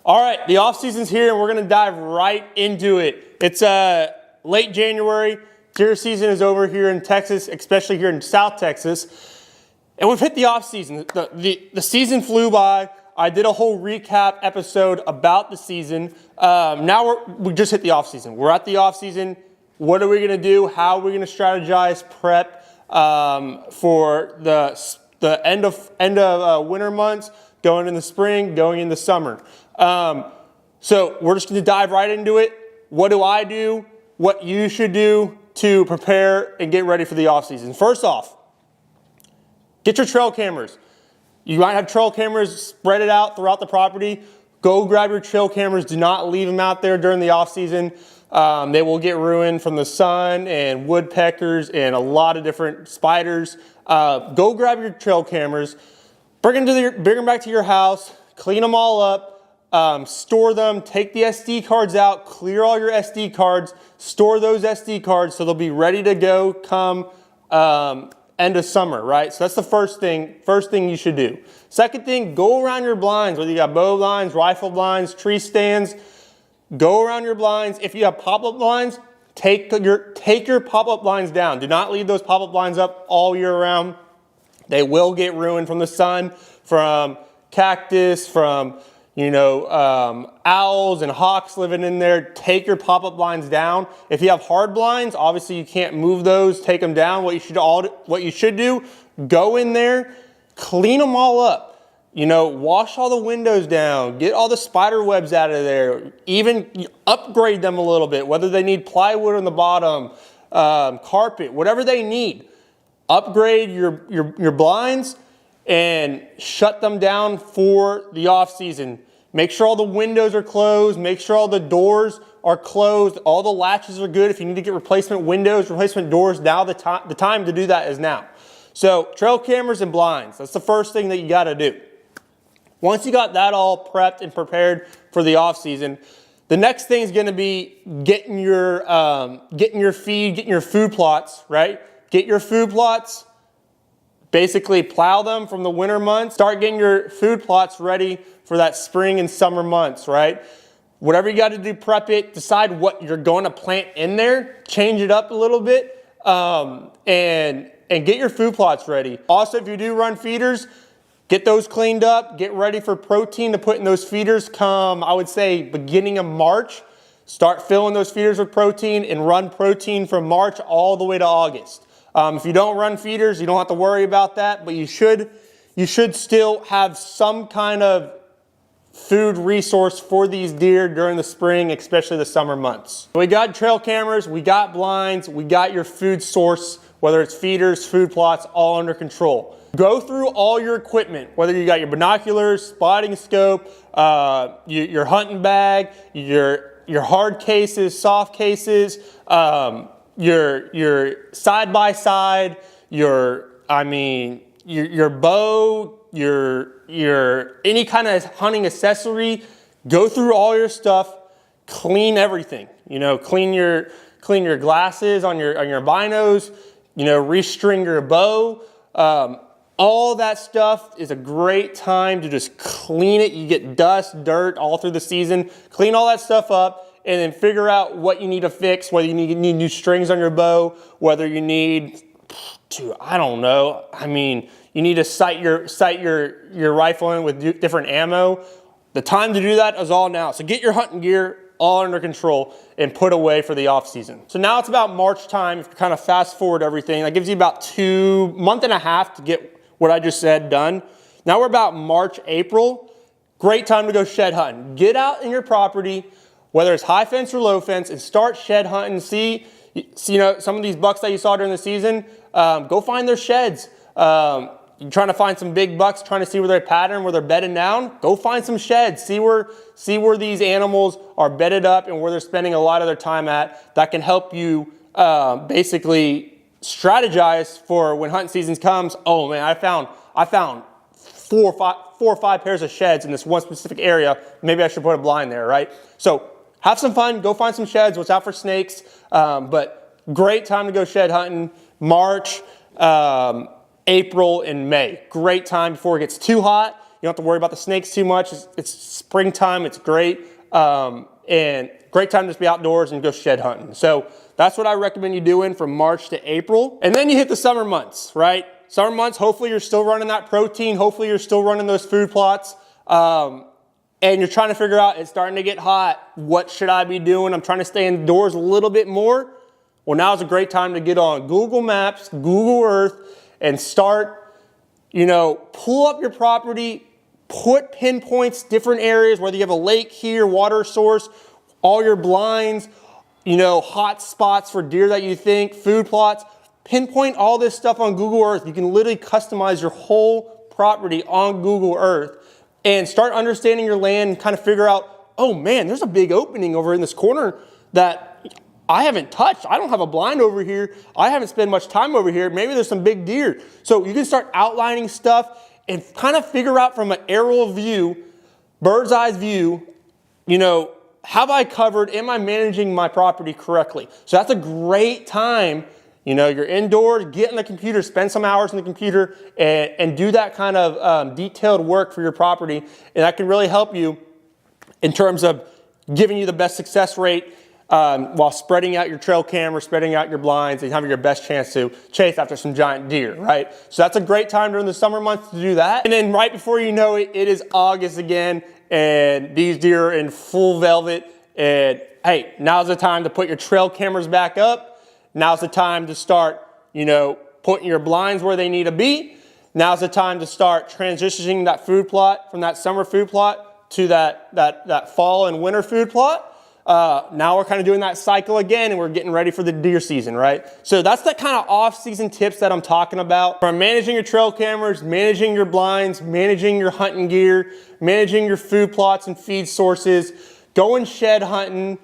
All right, the off season's here and we're gonna dive right into it. It's late January, deer season is over here in Texas, especially here in South Texas. And we've hit the off season. The season flew by. I did a whole recap episode about the season. Now we just hit the off season. We're at the off season. What are we gonna do? How are we gonna strategize, prep for the end of winter months, going in the spring, going in the summer. So we're just gonna dive right into it. What do I do? What you should do to prepare and get ready for the off season. First off, get your trail cameras. You might have trail cameras, spread it out throughout the property. Go grab your trail cameras. Do not leave them out there during the off season. They will get ruined from the sun and woodpeckers and a lot of different spiders. Go grab your trail cameras, bring them back to your house, clean them all up, store them, take the SD cards out, clear all your SD cards, store those SD cards so they'll be ready to go come end of summer, right? So that's the first thing you should do. Second thing, go around your blinds, whether you got bow blinds, rifle blinds, tree stands, go around your blinds. If you have pop-up blinds, take your pop-up blinds down. Do not leave those pop-up blinds up all year round. They will get ruined from the sun, from cactus, from owls and hawks living in there. Take your pop-up blinds down. If you have hard blinds, obviously you can't move those, take them down. What you should do, go in there, clean them all up. Wash all the windows down, get all the spider webs out of there, even upgrade them a little bit, whether they need plywood on the bottom, carpet, whatever they need. Upgrade your blinds and shut them down for the off season. Make sure all the windows are closed, make sure all the doors are closed, all the latches are good. If you need to get replacement windows, replacement doors, now the time to do that is now. So trail cameras and blinds, that's the first thing that you gotta do. Once you got that all prepped and prepared for the off season, the next thing is going to be getting your feed, getting your food plots, right? Get your food plots, basically plow them from the winter months. Start getting your food plots ready for that spring and summer months, right? Whatever you got to do, prep it. Decide what you're going to plant in there. Change it up a little bit, and get your food plots ready. Also, if you do run feeders, get those cleaned up, get ready for protein to put in those feeders come, I would say, beginning of March. Start filling those feeders with protein and run protein from March all the way to August. If you don't run feeders, you don't have to worry about that, but you should still have some kind of food resource for these deer during the spring, especially the summer months. We got trail cameras, we got blinds, we got your food source, whether it's feeders, food plots, all under control. Go through all your equipment, whether you got your binoculars, spotting scope, your hunting bag, your hard cases, soft cases, your side by side, your bow, your any kind of hunting accessory. Go through all your stuff, clean everything. Clean your glasses on your binos. Restring your bow. All that stuff is a great time to just clean it. You get dust, dirt all through the season. Clean all that stuff up and then figure out what you need to fix, whether you need new strings on your bow, whether you need to, I don't know. You need to sight your rifle in with different ammo. The time to do that is all now. So get your hunting gear all under control and put away for the off season. So now it's about March time. If you kind of fast forward everything, that gives you about 2 months and a half to get what I just said done. Now we're about March, April. Great time to go shed hunting. Get out in your property, whether it's high fence or low fence, and start shed hunting. See some of these bucks that you saw during the season, go find their sheds. You're trying to find some big bucks, trying to see where they're patterned, where they're bedding down. Go find some sheds. See where these animals are bedded up and where they're spending a lot of their time at. That can help you basically strategize for when hunting season comes. Oh man, I found 4 or 5 pairs of sheds in this one specific area. Maybe I should put a blind there, right? So have some fun. Go find some sheds. Watch out for snakes. But great time to go shed hunting. March, April, and May. Great time before it gets too hot. don't have to worry about the snakes too much. It's springtime, it's great, and great time to just be outdoors and go shed hunting. So that's what I recommend you doing from March to April. And then you hit the summer months, right? Summer months, hopefully you're still running that protein. Hopefully you're still running those food plots. And you're trying to figure out, it's starting to get hot. What should I be doing? I'm trying to stay indoors a little bit more. Well, now's a great time to get on Google Maps, Google Earth, and start, pull up your property, put pinpoints, different areas, whether you have a lake here, water source, all your blinds, hot spots for deer that you think, food plots. Pinpoint all this stuff on Google Earth. You can literally customize your whole property on Google Earth and start understanding your land and kind of figure out, oh man, there's a big opening over in this corner that I haven't touched. I don't have a blind over here. I haven't spent much time over here. Maybe there's some big deer. So you can start outlining stuff and kind of figure out from an aerial view, bird's eye view, have I covered, am I managing my property correctly? So that's a great time. You're indoors, get in the computer, spend some hours in the computer and do that kind of detailed work for your property. And that can really help you in terms of giving you the best success rate while spreading out your trail camera, spreading out your blinds, and having your best chance to chase after some giant deer, right? So that's a great time during the summer months to do that. And then right before you know it, it is August again, and these deer are in full velvet. And hey, now's the time to put your trail cameras back up. Now's the time to start, putting your blinds where they need to be. Now's the time to start transitioning that food plot from that summer food plot to that fall and winter food plot. Now we're kind of doing that cycle again, and we're getting ready for the deer season, right? So that's the kind of off-season tips that I'm talking about. From managing your trail cameras, managing your blinds, managing your hunting gear, managing your food plots and feed sources, going shed hunting,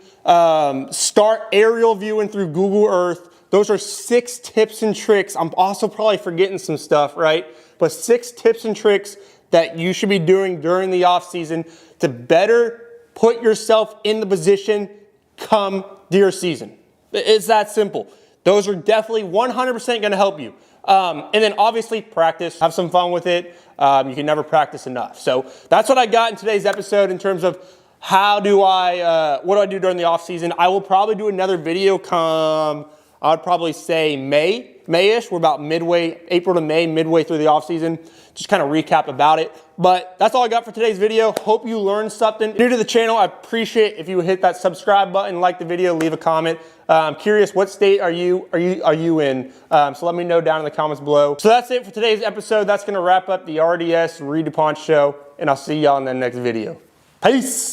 start aerial viewing through Google Earth. Those are 6 tips and tricks. I'm also probably forgetting some stuff, right? But 6 tips and tricks that you should be doing during the off season to better put yourself in the position come deer season. It's that simple. Those are definitely 100% going to help you. And then obviously practice, have some fun with it. You can never practice enough. So that's what I got in today's episode in terms of what do I do during the off season? I will probably do another video I would probably say May-ish. We're about April to May, midway through the off season. Just kind of recap about it. But that's all I got for today's video. Hope you learned something. New to the channel, I appreciate if you would hit that subscribe button, like the video, leave a comment. I'm curious, what state are you in? So let me know down in the comments below. So that's it for today's episode. That's going to wrap up the RDS Reed DuPont show, and I'll see y'all in the next video. Peace.